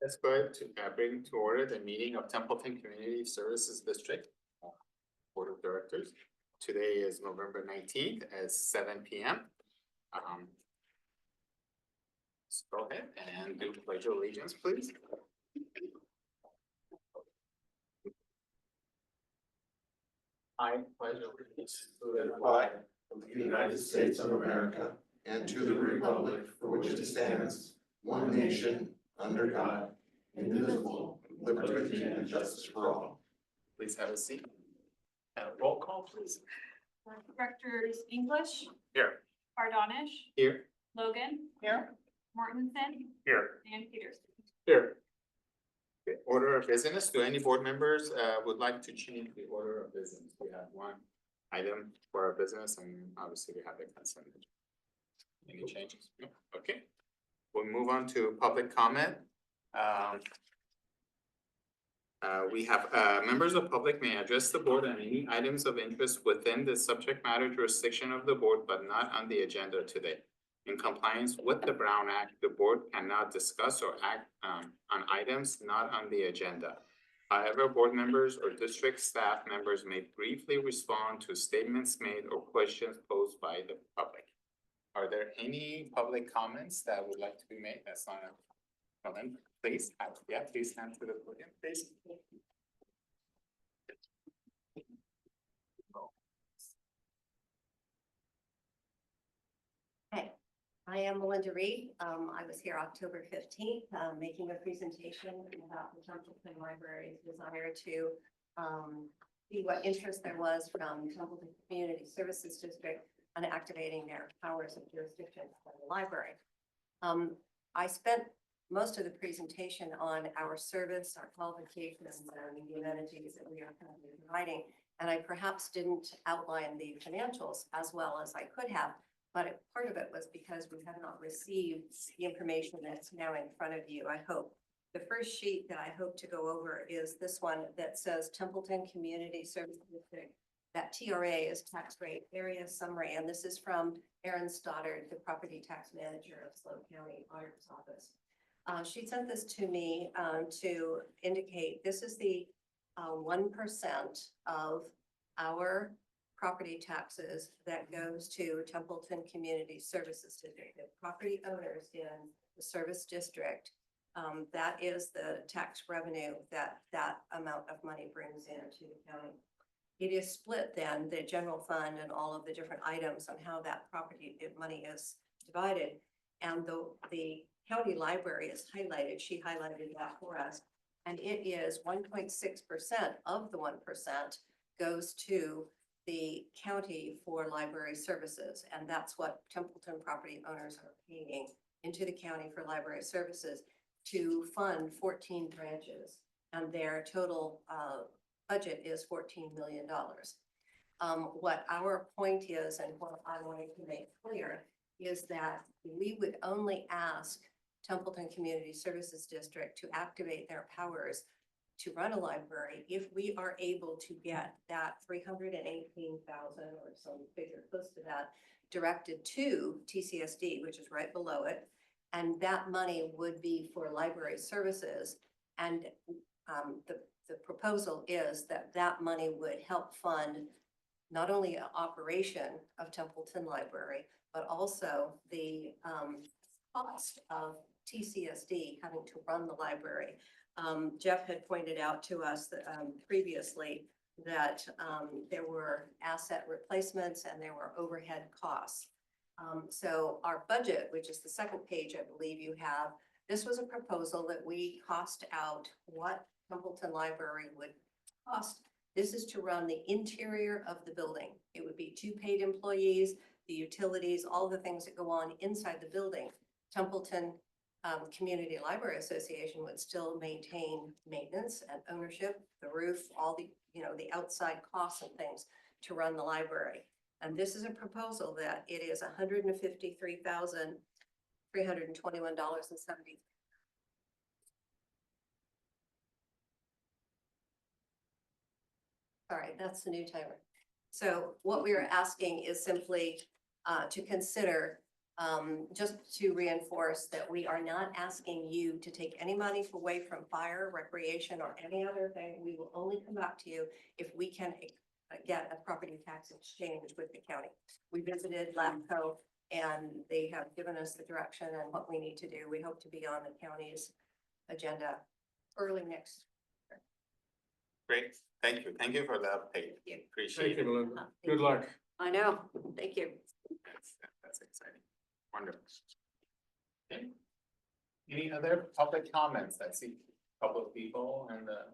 Let's go ahead to bring to order the meeting of Templeton Community Services District Board of Directors. Today is November 19th at 7 p.m. Let's go ahead and do pledge of allegiance, please. I pledge allegiance to the flag of the United States of America and to the republic for which it stands, one nation, under God, indivisible, with liberty and justice for all. Please have a seat. And roll call, please. Directors English, Here. Bardonish, Here. Logan, Here. Mortensen, Here. and Peterson. Here. Okay, order of business. Do any board members would like to change the order of business? We have one item for our business and obviously we have the consent. Any changes? No? Okay. We'll move on to public comment. We have members of public may address the board on any items of interest within the subject matter jurisdiction of the board, but not on the agenda today. In compliance with the Brown Act, the board cannot discuss or act on items not on the agenda. However, board members or district staff members may briefly respond to statements made or questions posed by the public. Are there any public comments that would like to be made? That's not a comment. Please, please stand to the podium, please. I am Melinda Reed. I was here October 15th, making a presentation about the Templeton Library's desire to see what interest there was from Templeton Community Services District on activating their powers of jurisdiction for the library. I spent most of the presentation on our service, our qualifications, and the amenities that we are currently providing, and I perhaps didn't outline the financials as well as I could have. But part of it was because we have not received the information that's now in front of you, I hope. The first sheet that I hope to go over is this one that says Templeton Community Service District. That TRA is tax rate area summary, and this is from Erin Stoddard, the property tax manager of Sloan County Auditor's Office. She sent this to me to indicate this is the 1% of our property taxes that goes to Templeton Community Services District. The property owners in the service district, that is the tax revenue that amount of money brings into the county. It is split then, the general fund and all of the different items on how that property money is divided. And the county library is highlighted. She highlighted that for us. And it is 1.6% of the 1% goes to the county for library services. And that's what Templeton property owners are paying into the county for library services to fund 14 branches. And their total budget is $14 million. What our point is, and what I wanted to make clear, is that we would only ask Templeton Community Services District to activate their powers to run a library if we are able to get that 318,000 or some figure close to that directed to TCSD, which is right below it. And that money would be for library services. And the proposal is that that money would help fund not only an operation of Templeton Library, but also the cost of TCSD having to run the library. Jeff had pointed out to us that previously that there were asset replacements and there were overhead costs. So our budget, which is the second page, I believe you have, this was a proposal that we cost out what Templeton Library would cost. This is to run the interior of the building. It would be 2 paid employees, the utilities, all the things that go on inside the building. Templeton Community Library Association would still maintain maintenance and ownership, the roof, all the, the outside costs and things to run the library. And this is a proposal that it is $153,321.70. Sorry, that's the new timer. So what we are asking is simply to consider just to reinforce that we are not asking you to take any money away from fire, recreation, or any other thing. We will only come back to you if we can get a property tax exchange with the county. We visited LAFCO and they have given us the direction and what we need to do. We hope to be on the county's agenda early next. Great, thank you. Thank you for the update. you. Appreciate it. Melinda. Thank Good you. luck. I know. Thank you. That's exciting. Wonderful. Okay. Any other public comments? I see a couple of people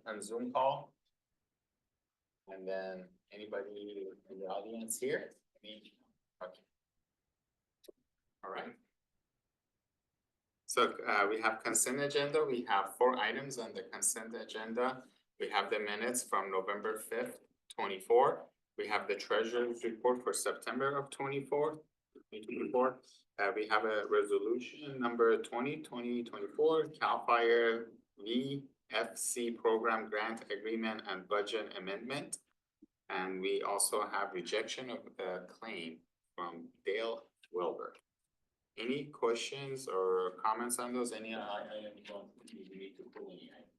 on Zoom call. And then anybody in the audience here? Okay. All right. So we have consent agenda. We have 4 items on the consent agenda. We have the minutes from November 5th, 24. We have the treasurer's report for September of 2024. We have a resolution number 2024 CAL FIRE VFC program grant agreement and budget amendment. And we also have rejection of a claim from Dale Wilbur. Any questions or comments on those? Any items you need to pull any item?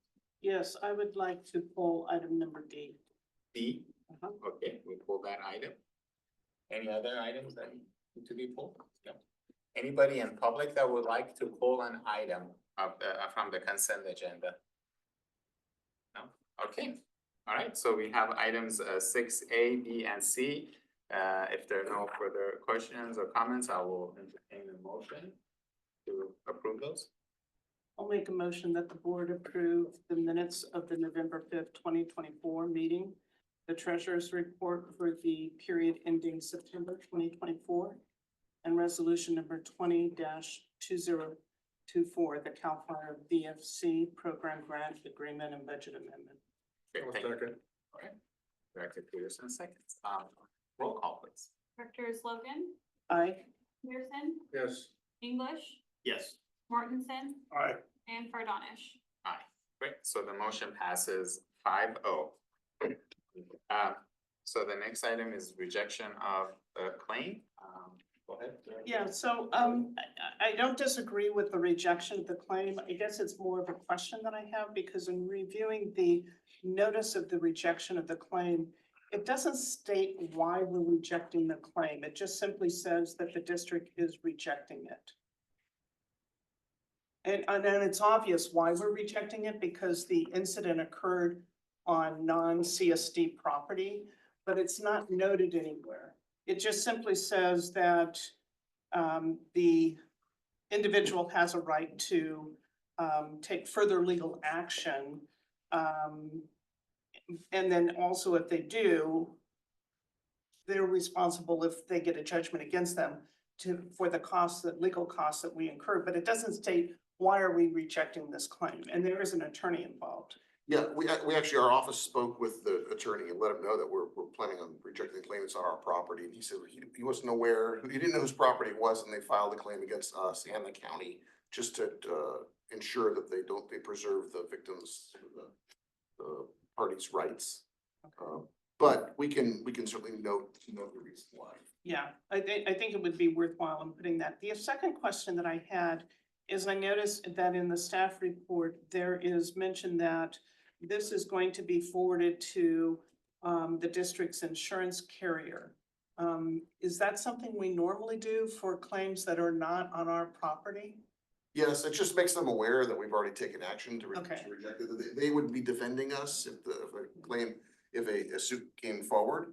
Yes, I would like to pull item number D. D? Uh-huh. Okay, we pull that item. Any other items that need to be pulled? No. Anybody in public that would like to pull an item of from the consent agenda? No? Okay, all right, so we have items 6A, B, and C. If there are no further questions or comments, I will entertain a motion to approve those. I'll make a motion that the board approve the minutes of the November 5th, 2024 meeting, the treasurer's report for the period ending September 2024, and resolution number 20-2024, the CAL FIRE VFC program grant agreement and budget amendment. Okay, I'll thank you. second. All right, Director Peterson seconds. Roll call please. Directors Logan, Aye. Pearson, Yes. English, Yes. Mortensen, Aye. and Fardonish. Aye, great, so the motion passes 5-0. So the next item is rejection of a claim. Go ahead. Yeah, so I don't disagree with the rejection of the claim. I guess it's more of a question that I have because in reviewing the notice of the rejection of the claim, it doesn't state why we're rejecting the claim. It just simply says that the district is rejecting it. And then it's obvious why we're rejecting it because the incident occurred on non-CSD property, but it's not noted anywhere. It just simply says that the individual has a right to take further legal action. And then also if they do, they're responsible if they get a judgment against them for the costs, the legal costs that we incur, but it doesn't state why are we rejecting this claim? And there is an attorney involved. Yeah, we actually, our office spoke with the attorney and let him know that we're planning on rejecting the claim. It's on our property. And he said he wasn't aware, he didn't know whose property it was, and they filed a claim against us and the county just to ensure that they preserve the victims, the parties' rights. But we can certainly note the reason why. Yeah, I think it would be worthwhile in putting that. The second question that I had is I noticed that in the staff report, there is mention that this is going to be forwarded to the district's insurance carrier. Is that something we normally do for claims that are not on our property? Yes, it just makes them aware that we've already taken action to Okay. reject it. They would be defending us if a suit came forward.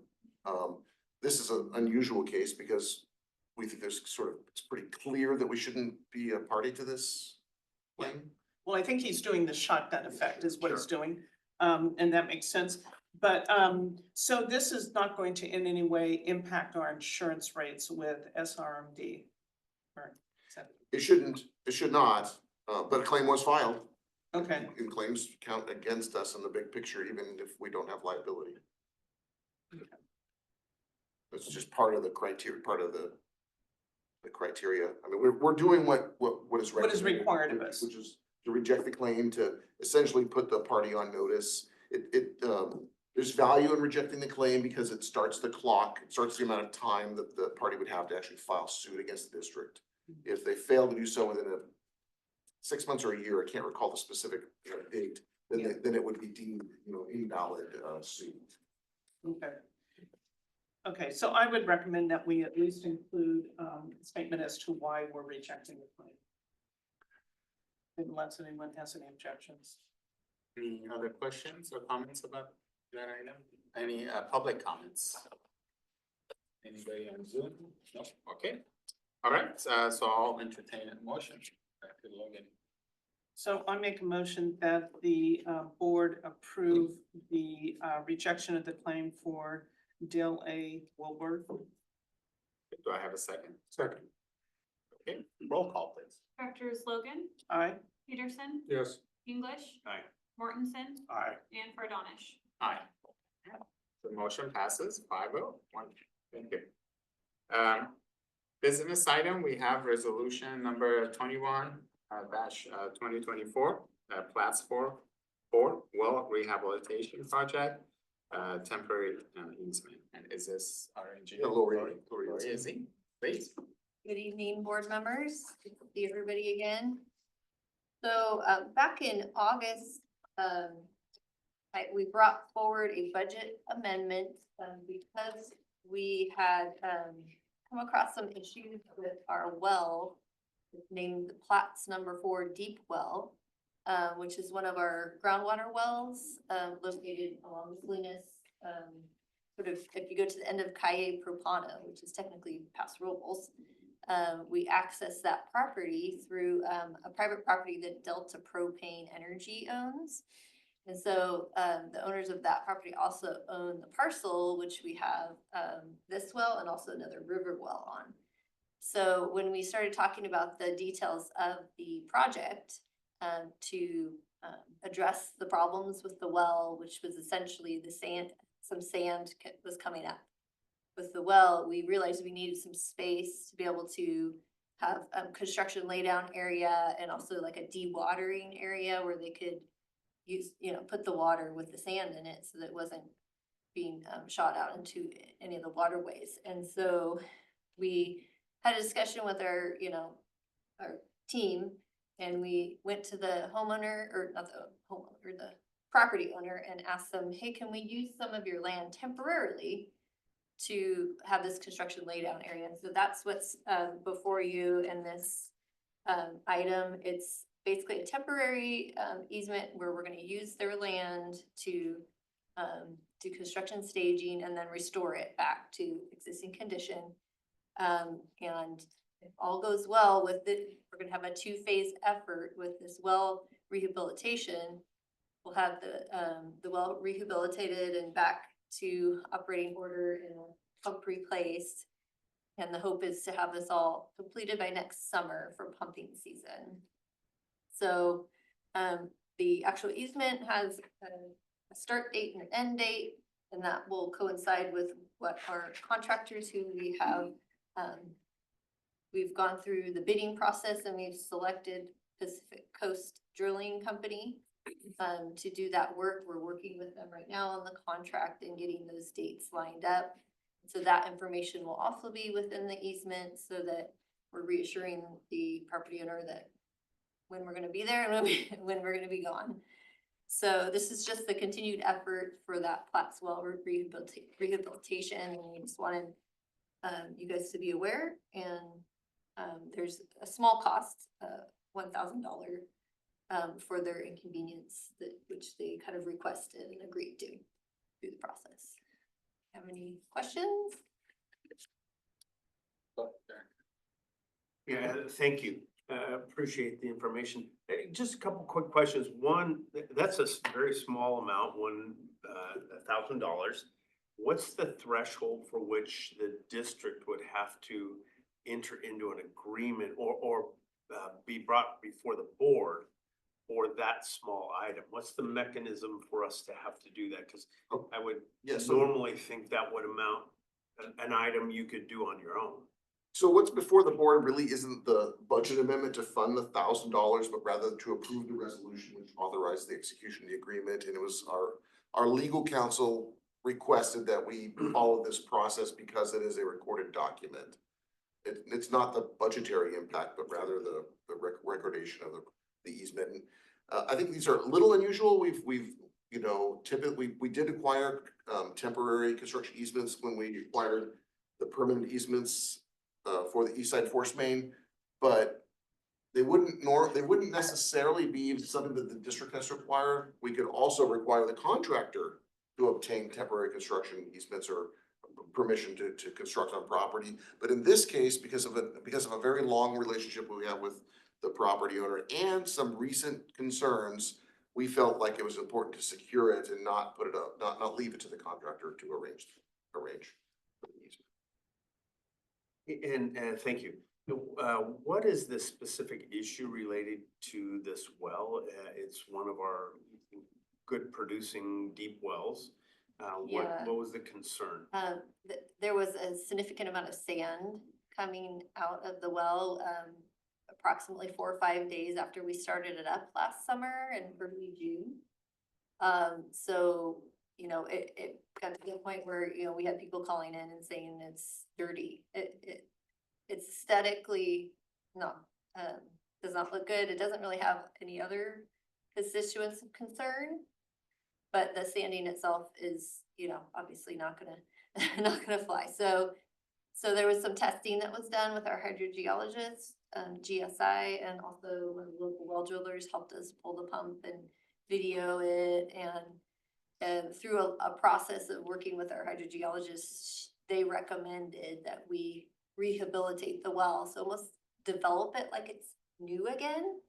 This is an unusual case because we think it's pretty clear that we shouldn't be a party to this claim. Well, I think he's doing the shotgun effect is what he's Sure. doing, and that makes sense. But so this is not going to in any way impact our insurance rates with SRMD. Or is that- It should not, but a claim was filed. Okay, And claims count against us in the big picture, even if we don't have liability. It's just part of the criteria, criteria. I mean, we're doing what is. What is recommended, required of us. Which is to reject the claim, to essentially put the party on notice. There's value in rejecting the claim because it starts the clock, it starts the amount of time that the party would have to actually file suit against the district. If they fail to do so within 6 months or a year, I can't recall the specific date, then it would be deemed, invalid, suit. Okay. Okay, so I would recommend that we at least include a statement as to why we're rejecting the claim. Unless anyone has any objections. Any other questions or comments about that item? Any public comments? Anybody on Zoom? No, okay. All right, so I'll entertain a motion. Back to Logan. So I make a motion that the board approve the rejection of the claim for Dale A. Wilbur. Do I have a second? Second. Okay, roll call please. Directors Logan, Aye. Peterson, Yes. English, Aye. Mortensen, Aye. and Fredonish. Aye. The motion passes 5-0. Thank you. Business item, we have resolution number 21 dash 2024, plats for well rehabilitation project, temporary easement. And is this our engineer? Yeah, Lori. Lori Izzy, please. Good evening, board members. Good to see everybody again. So, back in August, we brought forward a budget amendment, because we had, come across some issues with our well, named the Platts number 4 deep well, which is one of our groundwater wells, located along Salinas, sort of, if you go to the end of Calle Propana, which is technically past Robles, we access that property through a private property that Delta Propane Energy owns. And so the owners of that property also own the parcel, which we have this well and also another river well on. So when we started talking about the details of the project to address the problems with the well, which was essentially the sand, some sand was coming up with the well, we realized we needed some space to be able to have construction laydown area and also like a dewatering area where they could use, put the water with the sand in it so that it wasn't being shot out into any of the waterways. And so we had a discussion with our, our team, and we went to the homeowner, or not the homeowner, the property owner, and asked them, hey, can we use some of your land temporarily to have this construction laydown area? And so that's what's before you in this item. It's basically a temporary easement where we're gonna use their land to do construction staging and then restore it back to existing condition. And if all goes well with it, we're gonna have a 2-phase effort with this well rehabilitation. We'll have the well rehabilitated and back to operating order and pump replaced. And the hope is to have this all completed by next summer for pumping season. So the actual easement has a start date and an end date, and that will coincide with what our contractors who we have. We've gone through the bidding process and we've selected Pacific Coast Drilling Company to do that work. We're working with them right now on the contract and getting those dates lined up. So that information will also be within the easement so that we're reassuring the property owner that when we're gonna be there and when we're gonna be gone. So this is just the continued effort for that Platts well rehabilitation, and we just wanted you guys to be aware. And there's a small cost, $1,000 for their inconvenience, which they kind of requested and agreed to through the process. Have any questions? Yeah, thank you. Appreciate the information. Just a couple quick questions. One, that's a very small amount, $1,000. What's the threshold for which the district would have to enter into an agreement or be brought before the board for that small item? What's the mechanism for us to have to do that? Because I would normally think that would amount an item you could do on your own. So what's before the board really isn't the budget amendment to fund the $1,000, but rather to approve the resolution which authorized the execution of the agreement. And it was our legal counsel requested that we follow this process because it is a recorded document. it's not the budgetary impact, but rather the recordation of the easement. And, I think these are a little unusual. We've, you know, typically, we did acquire, temporary construction easements when we acquired the permanent easements, for the East Side Force Main, but they wouldn't necessarily be something that the district has to require. We could also require the contractor to obtain temporary construction easements or permission to construct on property. But in this case, because of a very long relationship we have with the property owner and some recent concerns, we felt like it was important to secure it and not put it up, not leave it to the contractor to arrange for the easement. And thank you. What is the specific issue related to this well? It's one of our good producing deep wells. Yeah. What was the concern? There was a significant amount of sand coming out of the well, approximately 4 or 5 days after we started it up last summer in early June. So, you know, it got to the point where, you know, we had people calling in and saying it's dirty. It's aesthetically not, does not look good. It doesn't really have any other constituents of concern. But the sanding itself is, you know, obviously not gonna fly. So there was some testing that was done with our hydrogeologist, GSI, and also one of the local well drillers helped us pull the pump and video it. And through a process of working with our hydrogeologists, they recommended that we rehabilitate the well, so almost develop it like it's new again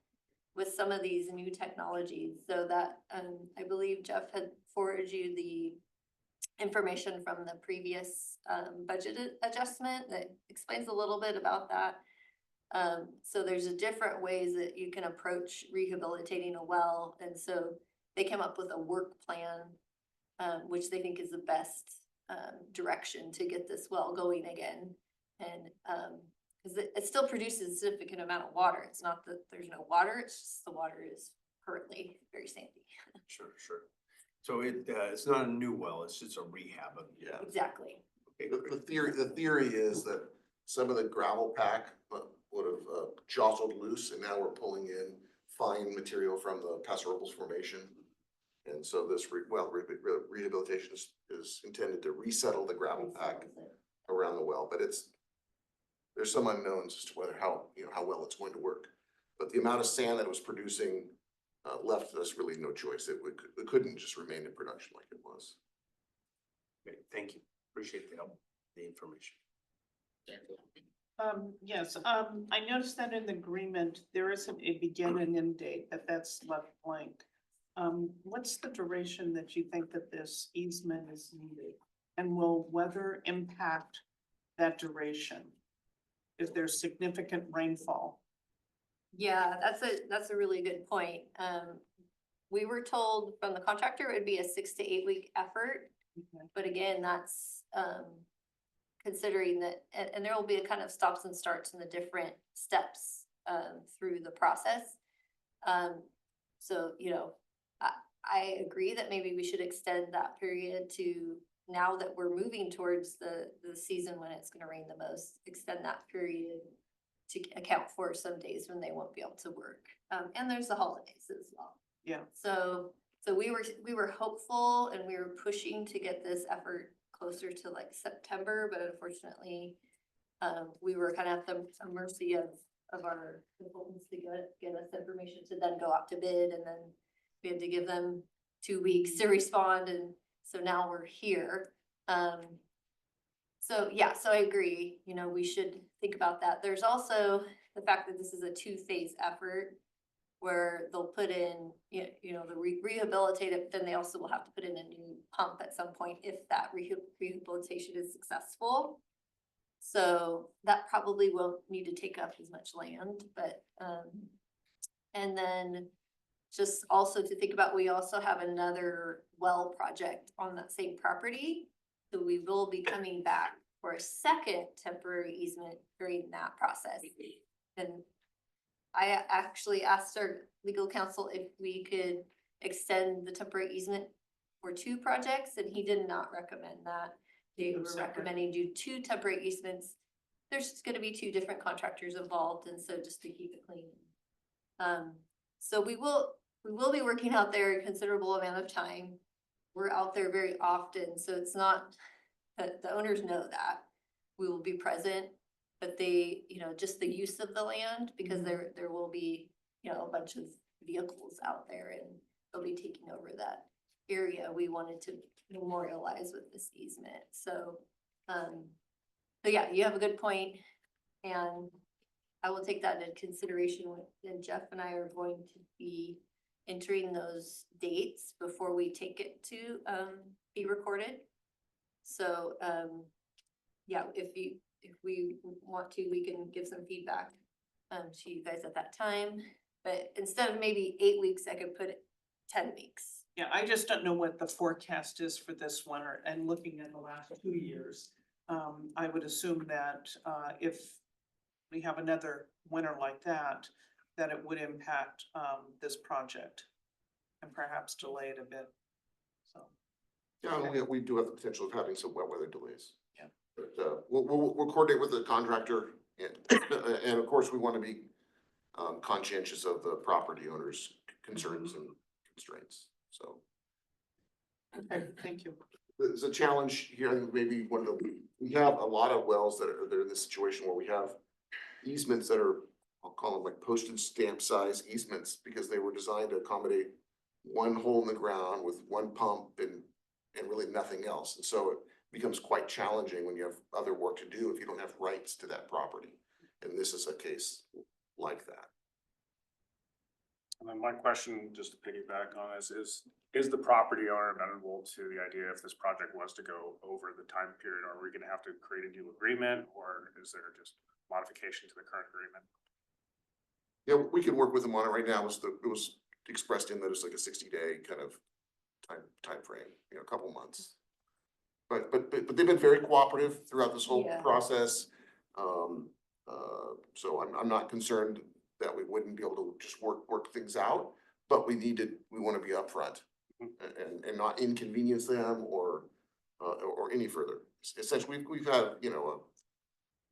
with some of these new technologies. So that, I believe Jeff had forwarded you the information from the previous budget adjustment that explains a little bit about that. So there's a different ways that you can approach rehabilitating a well, and so they came up with a work plan, which they think is the best direction to get this well going again. And because it still produces a significant amount of water. It's not that there's no water, it's just the water is currently very sandy. Sure. So it's not a new well, it's just a rehab of. Yeah. Exactly. Okay, The theory is that some of the gravel pack would have jostled loose, and now we're pulling in fine material from the Paso Robles Formation. And so this rehabilitation is intended to resettle the gravel pack around the well, but there's some unknowns as to how well it's going to work. But the amount of sand that it was producing left us really no choice. It couldn't just remain in production like it was. Okay, thank you. Appreciate the help, the information. Yes, I noticed that in the agreement, there isn't a begin and end date, that's left blank. What's the duration that you think that this easement is needed? And will weather impact that duration if there's significant rainfall? Yeah, that's a really good point. We were told from the contractor it would be a 6 to 8 week effort. Okay. But again, that's considering that, and there will be a kind of stops and starts in the different steps through the process. So, you know, I agree that maybe we should extend that period to, now that we're moving towards the season when it's gonna rain the most, extend that period to account for some days when they won't be able to work. And there's the holidays as well. Yeah. So we were hopeful and we were pushing to get this effort closer to like September, but unfortunately, we were kind of at the mercy of our consultants to get us information to then go out to bid, and then we had to give them 2 weeks to respond, and so now we're here. So yeah, so I agree, you know, we should think about that. There's also the fact that this is a 2-phase effort where they'll put in, you know, the rehabilitate it, then they also will have to put in a new pump at some point if that rehabilitation is successful. So that probably won't need to take up as much land, but, and then just also to think about, we also have another well project on that same property. So we will be coming back for a second temporary easement during that process. And I actually asked our legal counsel if we could extend the temporary easement for 2 projects, and he did not recommend that. They were Separate. recommending do 2 temporary easements there's gonna be two different contractors involved, and so just to keep it clean. So we will be working out there a considerable amount of time. We're out there very often, so it's not, the owners know that. We will be present, but they, just the use of the land, because there will be, a bunch of vehicles out there and they'll be taking over that area. We wanted to memorialize with this easement, so yeah, you have a good point, and I will take that into consideration, and Jeff and I are going to be entering those dates before we take it to be recorded. So yeah, if we want to, we can give some feedback to you guys at that time, but instead of maybe 8 weeks, I could put it 10 weeks. Yeah, I just don't know what the forecast is for this winter, and looking at the last 2 years, I would assume that, if we have another winter like that, that it would impact, this project and perhaps delay it a bit, so. Yeah, we do have the potential of having some wet weather delays. Yeah. But, we'll coordinate with the contractor and of course, we want to be conscientious of the property owner's concerns and constraints, so. Okay, thank you. There's a challenge here, I think maybe we have a lot of wells that are in this situation where we have easements that are, I'll call them like postage stamp size easements, because they were designed to accommodate one hole in the ground with one pump and really nothing else. And so it becomes quite challenging when you have other work to do if you don't have rights to that property. And this is a case like that. And then my question, just to piggyback on this, is the property owner amenable to the idea if this project was to go over the time period? Are we gonna have to create a new agreement, or is there just modification to the current agreement? Yeah, we can work with them on it right now. It was expressed in that it's like a 60-day kind of time frame, a couple months. But they've been very cooperative throughout this whole Yeah. process. So I'm not concerned that we wouldn't be able to just work things out, but we want to be upfront and not inconvenience them or any further. Essentially, we've had, a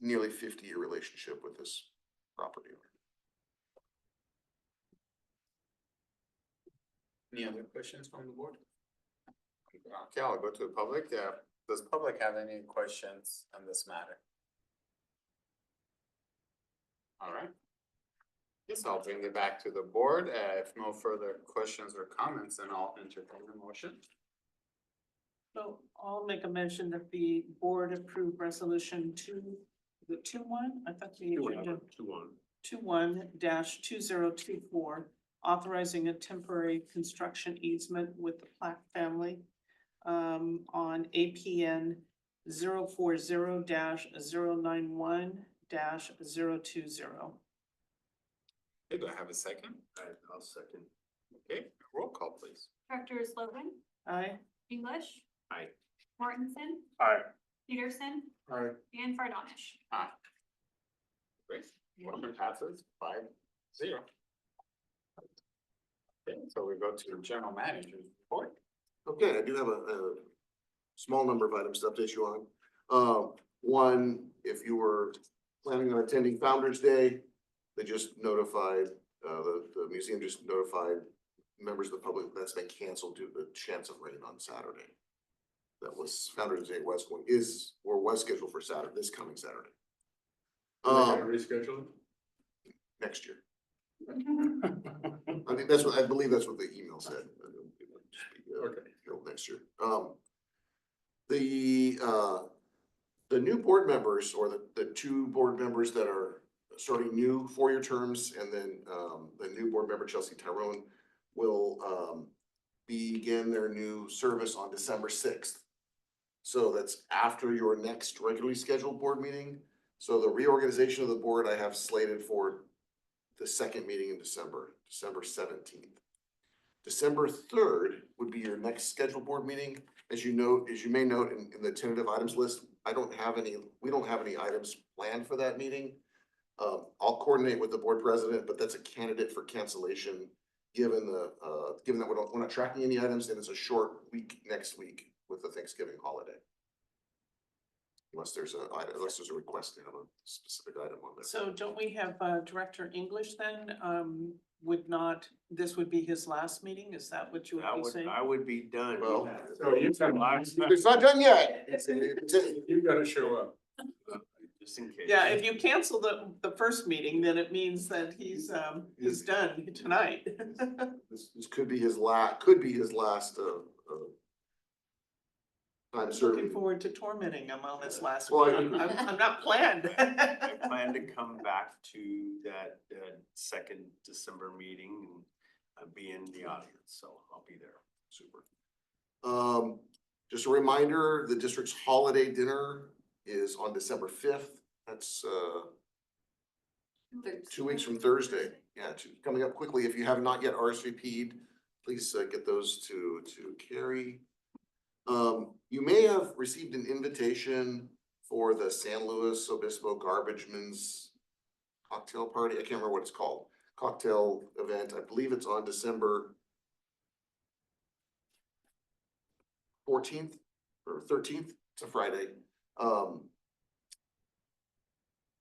nearly 50-year relationship with this property owner. Any other questions from the board? Okay, I'll go to the public. Does public have any questions on this matter? All right. Yes, I'll bring it back to the board. If no further questions or comments, then I'll entertain a motion. So I'll make a mention that the board approved resolution 2-1, I thought the agenda. 21-2024, authorizing a temporary construction easement with the Plaque family on APN 040-091-020. Okay, do I have a second? I'll second. Okay, roll call, please. Directors Logan, Aye. English. Aye. Mortensen, Aye. Peterson, Aye. and Fardonish. Aye. Great, motion passes 5-0. Okay, so we go to the general manager's report. Okay, I do have a small number of items to update you on. One, if you were planning on attending Founder's Day, they just notified, the museum just notified members of the public that's been canceled due to the chance of rain on Saturday. That was Founder's Day was scheduled for Saturday, this coming Saturday. Reschedule? Next year. I believe that's what the email said. Okay. Next year. The new board members, or the two board members that are starting new 4-year terms, and then the new board member, Chelsea Tyrone, will begin their new service on December 6th. So that's after your next regularly scheduled board meeting. So the reorganization of the board I have slated for the second meeting in December 17th. December 3rd would be your next scheduled board meeting. As you may note in the tentative items list, we don't have any items planned for that meeting. I'll coordinate with the board president, but that's a candidate for cancellation given that we're not tracking any items, and it's a short week next week with the Thanksgiving holiday. unless there's a request to have a specific item on there. So don't we have Director English then? Would not, this would be his last meeting? Is that what you would be saying? I would be done. Well, So you can, It's not done yet. you gotta show up. Just in case. Yeah, if you cancel the first meeting, then it means that he's done tonight. This could be his last, time serving. Looking forward to tormenting him on this last Well, meeting. I'm not planned. I plan to come back to that second December meeting and be in the audience, so I'll be there. Super. Just a reminder, the district's holiday dinner is on December 5th. That's 2 weeks from Thursday. Yeah, coming up quickly. If you have not yet RSVP'd, please get those to Carrie. You may have received an invitation for the San Luis Obispo Garbageman's cocktail party. I can't remember what it's called. Cocktail event. I believe it's on December 14th or 13th. It's a Friday.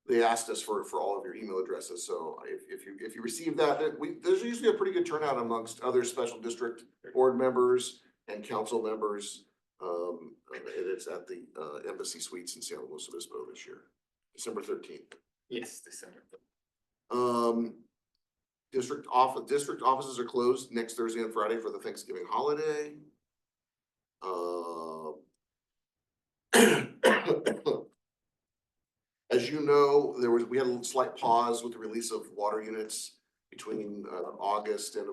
They asked us for all of your email addresses, so if you receive that, there's usually a pretty good turnout amongst other special district board members and council members. It's at the Embassy Suites in San Luis Obispo this year, December 13th. Yes, December. District offices are closed next Thursday and Friday for the Thanksgiving holiday. As you know, we had a slight pause with the release of water units between end of August and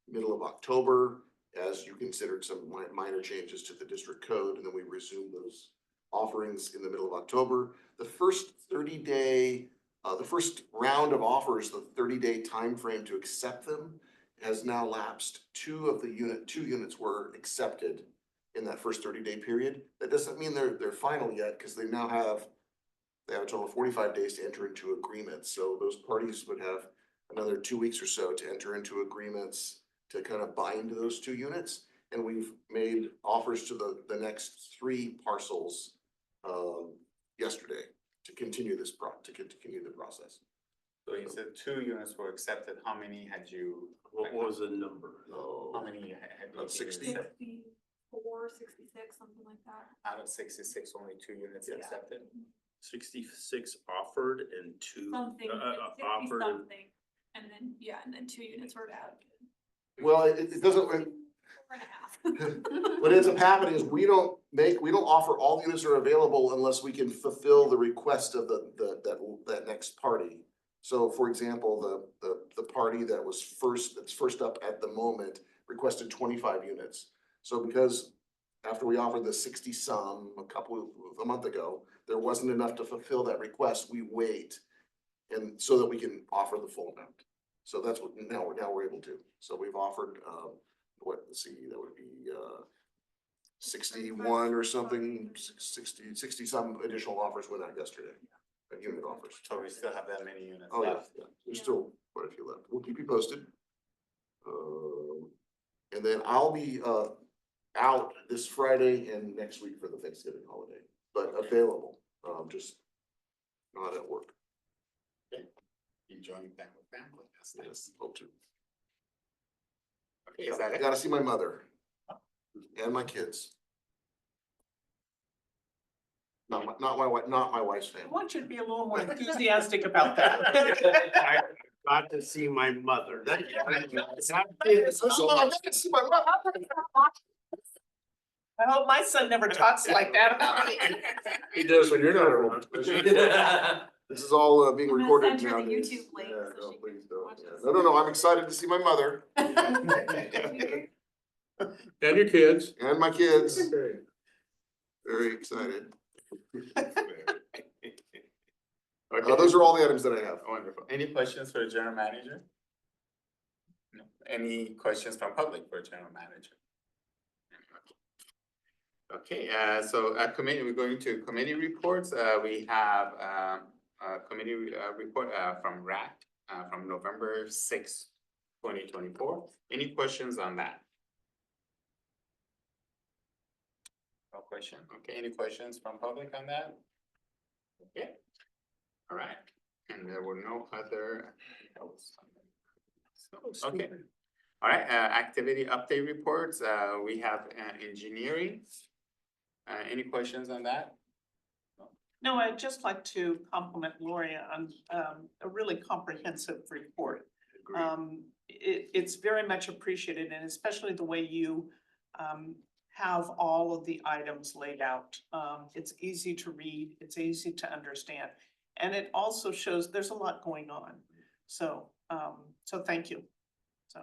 middle of October, as you considered some minor changes to the district code, and then we resumed those offerings in the middle of October. The first 30-day, the first round of offers, the 30-day time frame to accept them has now lapsed. Two units were accepted in that first 30-day period. That doesn't mean they're final yet, because they have a total of 45 days to enter into agreements. So those parties would have another 2 weeks or so to enter into agreements to kind of bind those 2 units. And we've made offers to the next 3 parcels yesterday to continue the process. So you said 2 units were accepted. How many had you? What was the number? How many had you? About 60. 64, 66, something like that. Out of 66, only 2 units Yeah. accepted? 66 offered and 2 Something, like 60 offered. something. And then 2 units were bad. Well, it doesn't, 4.5. what ends up happening is we don't offer all the units that are available unless we can fulfill the request of that next party. So for example, the party that's first up at the moment requested 25 units. So because after we offered the 60 some a month ago, there wasn't enough to fulfill that request, we wait. And so that we can offer the full amount. So that's what now we're able to. So we've offered, let's see, that would be 61 or something, 60 some additional offers went out yesterday. Unit offers. So we still have that many units Oh, yeah, left? yeah, there's still quite a few left. We'll keep you posted. And then I'll be out this Friday and next week for the Thanksgiving holiday, but available, just not at work. Enjoying time with family. That's nice. Yes, hope to. Okay, is that I it? gotta see my mother and my kids. Not my wife, not my wife's I family. want you to be a little more enthusiastic about that. I got to see my mother. I gotta see my mother. I hope my son never talks like that about me. He does when you're not around. This is all being I'm gonna recorded send her the nowadays. YouTube link Yeah, so no, she please can don't. watch Yeah. us. No, I'm excited to see my mother And your kids. and my kids. Very excited. Those are all the items that I have. Wonderful. Any questions for the general manager? No. Any questions from public for general manager? Okay, so committee, we're going to committee reports. We have a committee report from RAC from November 6th, 2024. Any questions on that? No question. Okay, any questions from public on that? Okay. All right, and there were no other. Okay. All right, activity update reports, we have engineering. Any questions on that? No, I'd just like to compliment Gloria on a really comprehensive report. It's very much appreciated, and especially the way you have all of the items laid out. It's easy to read, it's easy to understand, and it also shows there's a lot going on. So, so thank you. So,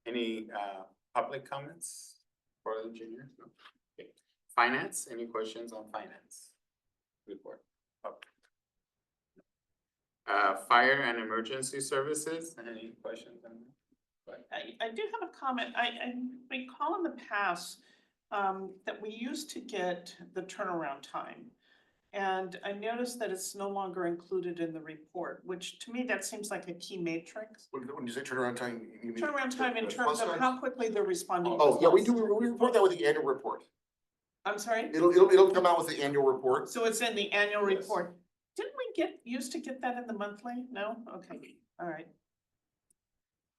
Any public comments for the engineers? No? Okay. Finance, any questions on finance? Report. Okay. Fire and emergency services, any questions on that? I do have a comment. I recall in the past that we used to get the turnaround time. And I noticed that it's no longer included in the report, which to me, that seems like a key matrix. When you say turnaround time, you mean? Turnaround time in the terms of response how time? quickly they're responding. to Oh, yeah, we calls. we report that with the annual report. I'm sorry? It'll come out with the annual report. So it's in the annual Yes. report. Didn't we used to get that in the monthly? No? Okay, all right.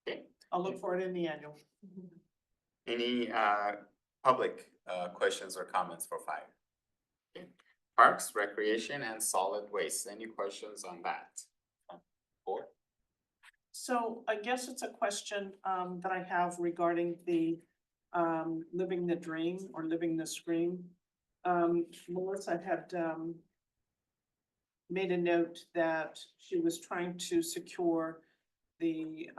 Okay. I'll look for it in the annual. Any public questions or comments for fire? Okay. Parks, recreation and solid waste, any questions on that? Board? So I guess it's a question that I have regarding the living the dream or living the scream. Melissa had made a note that she was trying to secure the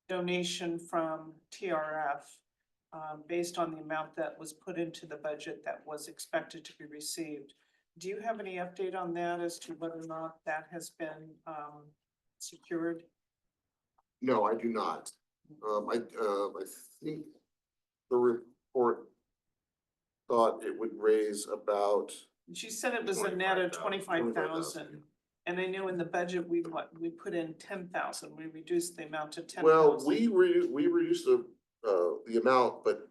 donation from TRF based on the amount that was put into the budget that was expected to be received. Do you have any update on that as to whether or not that has been secured? No, I do not. I think the report thought it would raise about. She said it was a net of 25,000. 25,000. And I know in the budget, we put in 10,000, we reduced the amount to 10,000. Well, we reduced the amount, but,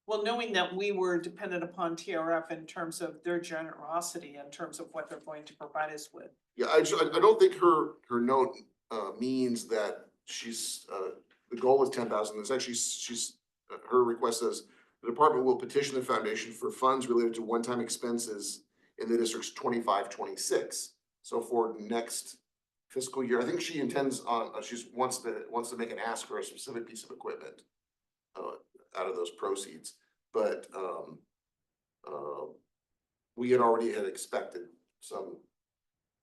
Well, knowing that we were dependent upon TRF in terms of their generosity, in terms of what they're going to provide us with. yeah, I don't think her note, means that she's, the goal is 10,000. It's actually, her request says, the department will petition the foundation for funds related to one-time expenses in the district's 25-26. So for next fiscal year, I think she intends on, wants to make an ask for a specific piece of equipment out of those proceeds, but we had expected some,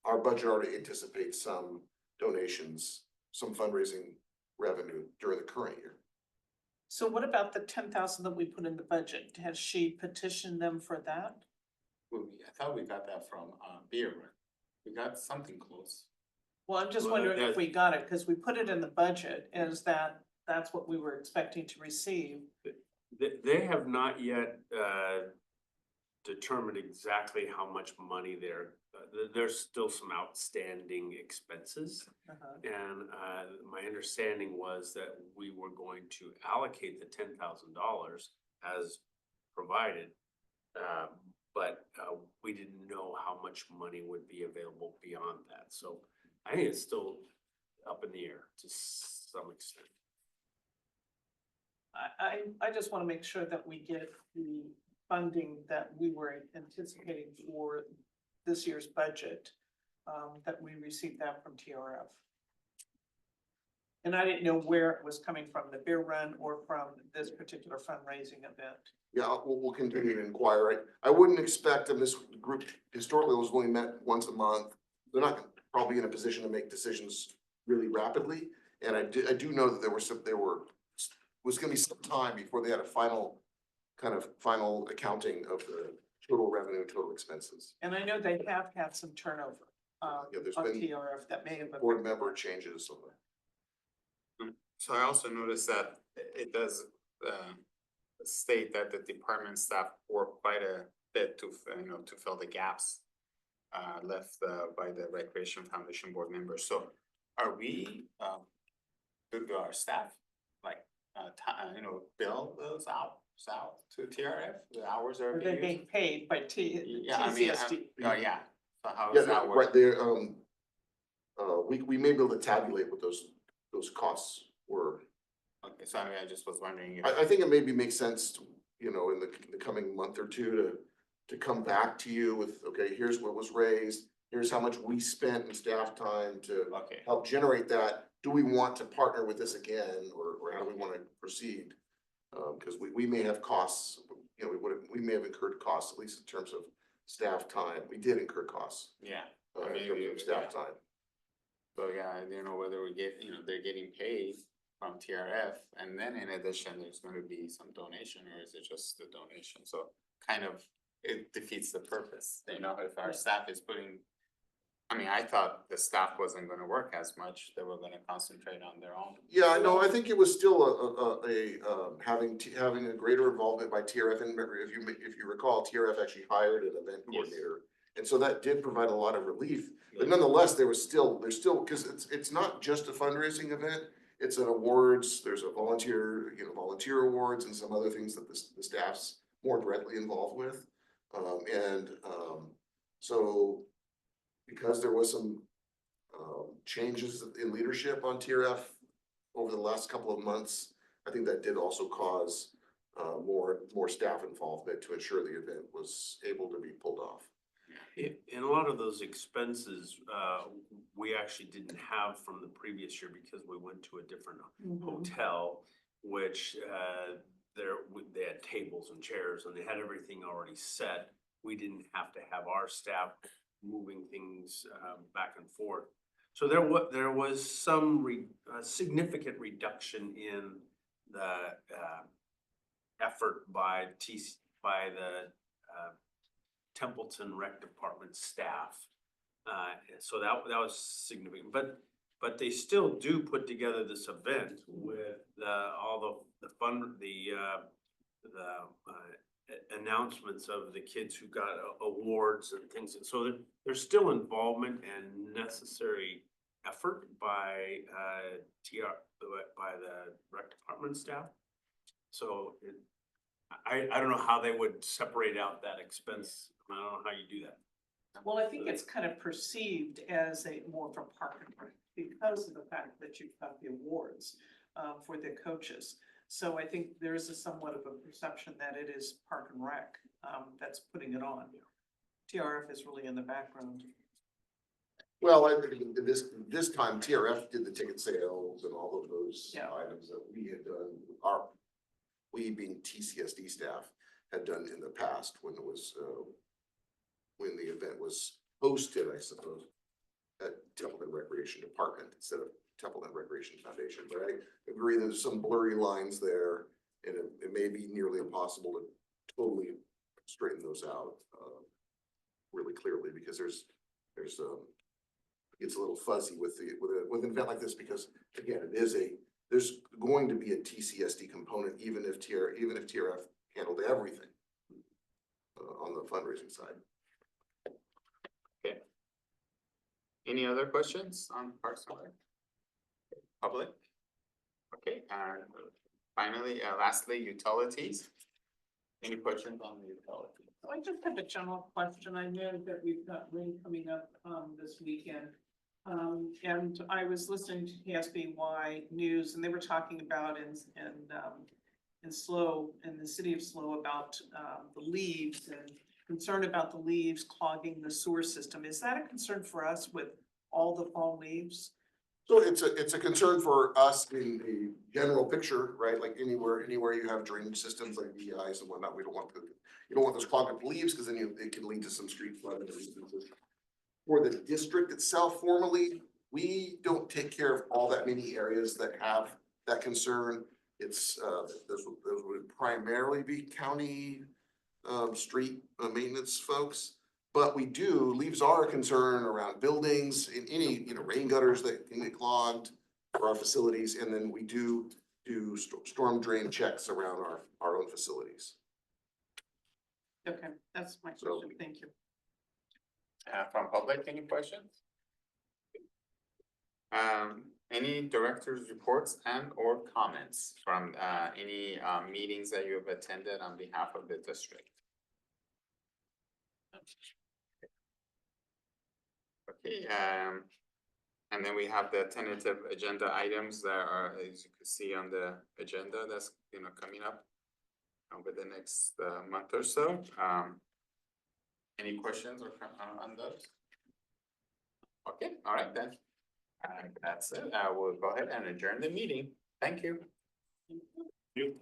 our budget already anticipates some donations, some fundraising revenue during the current year. So what about the 10,000 that we put in the budget? Has she petitioned them for that? I thought we got that from Beer Run. We got something close. Well, I'm just Well, wondering if that- we got it, because we put it in the budget, is that's what we were expecting to receive. They have not yet determined exactly how much money there's still some outstanding expenses. And my understanding was that we were going to allocate the $10,000 as provided. But we didn't know how much money would be available beyond that. So I think it's still up in the air to some extent. I just want to make sure that we get the funding that we were anticipating for this year's budget, that we received that from TRF. And I didn't know where it was coming from, the beer run or from this particular fundraising event. Yeah, we'll continue to inquire. I wouldn't expect, and this group historically was only met once a month. They're not probably in a position to make decisions really rapidly. And I do know that was gonna be some time before they had a final accounting of the total revenue, total expenses. And I know they have had some turnover on Yeah, there's been TRF that may have. board affected member that. changes. So So I also noticed that it does state that the department staff work quite a bit to, to fill the gaps left by the Recreation Foundation board members. So are we, do our staff, like, bill those out to TRF, the hours are Or they're being being used? paid by Yeah, I mean, TCSD. oh, yeah, so how Yeah, is that no, work? right there, we may be able to tabulate what those costs were. Okay, so I mean, I just was wondering if. I think it maybe makes sense to, in the coming month or two to come back to you with, okay, here's what was raised. Here's how much we spent in staff time to Okay, help generate that. Do we want to partner with this again, or how do we want to proceed? Cause we may have costs, we may have incurred costs, at least in terms of staff time. We did incur costs, yeah, in mean, terms of staff time. so yeah, I don't know whether we get, they're getting paid from TRF, and then in addition, there's gonna be some donation, or is it just the donation? So kind of, it defeats the purpose, if our staff is putting. I mean, I thought the staff wasn't gonna work as much, they were gonna concentrate on their own. Yeah, no, I think it was still having a greater involvement by TRF, and remember, if you recall, TRF actually hired an event Yes. coordinator. And so that did provide a lot of relief, but Yeah. nonetheless, there's still, cause it's not just a fundraising event. It's an awards, there's a volunteer awards and some other things that the staff's more directly involved with. So because there was some changes in leadership on TRF over the last couple of months, I think that did also cause more staff involvement to ensure the event was able to be pulled off. In a lot of those expenses, we actually didn't have from the previous year because we went to a different hotel, which they had tables and chairs and they had everything already set. We didn't have to have our staff moving things back and forth. So there was some significant reduction in the effort by the Templeton Rec Department staff. So that was significant, but they still do put together this event with all the fun, the announcements of the kids who got awards and things. And so there's still involvement and necessary effort by by the rec department staff. So I don't know how they would separate out that expense. I don't know how you do that. Well, I think it's kind of perceived as more of a park and rec because of the fact that you've got the awards for the coaches. So I think there is a somewhat of a perception that it is park and rec that's putting it on. TRF is really in the background. Well, I think this time TRF did the ticket sales and all of those Yeah. items that we had done, we being TCSD staff had done in the past when it was, when the event was hosted, I suppose, at Templeton Recreation Department instead of Templeton Recreation Foundation. But I agree there's some blurry lines there, and it may be nearly impossible to totally straighten those out really clearly, because there's it's a little fuzzy with an event like this, because again, there's going to be a TCSD component, even if TRF handled everything on the fundraising side. Okay. Any other questions on Parks and Rec? Public? Okay, finally, lastly, utilities. Any questions on the utilities? So I just have a general question. I know that we've got rain coming up this weekend. And I was listening to KSBY News, and they were talking about in the city of SLO about the leaves and concern about the leaves clogging the sewer system. Is that a concern for us with all the fall leaves? So it's a concern for us in the general picture, right? Like anywhere you have drainage systems like VIs and whatnot, you don't want those clogged up leaves, because then it can lead to some street flooding. For the district itself, formally, we don't take care of all that many areas that have that concern. It's those would primarily be county street maintenance folks. But leaves are a concern around buildings, in any, rain gutters that can get clogged for our facilities. And then we do storm drain checks around our own facilities. Okay, that's my question. Thank you. From public, any questions? any directors' reports and or comments from any meetings that you have attended on behalf of the district? Okay, and then we have the tentative agenda items that are, as you can see on the agenda, that's, coming up over the next month or so. Any questions or on those? Okay, all right then. That's it. We'll go ahead and adjourn the meeting. Thank you. You.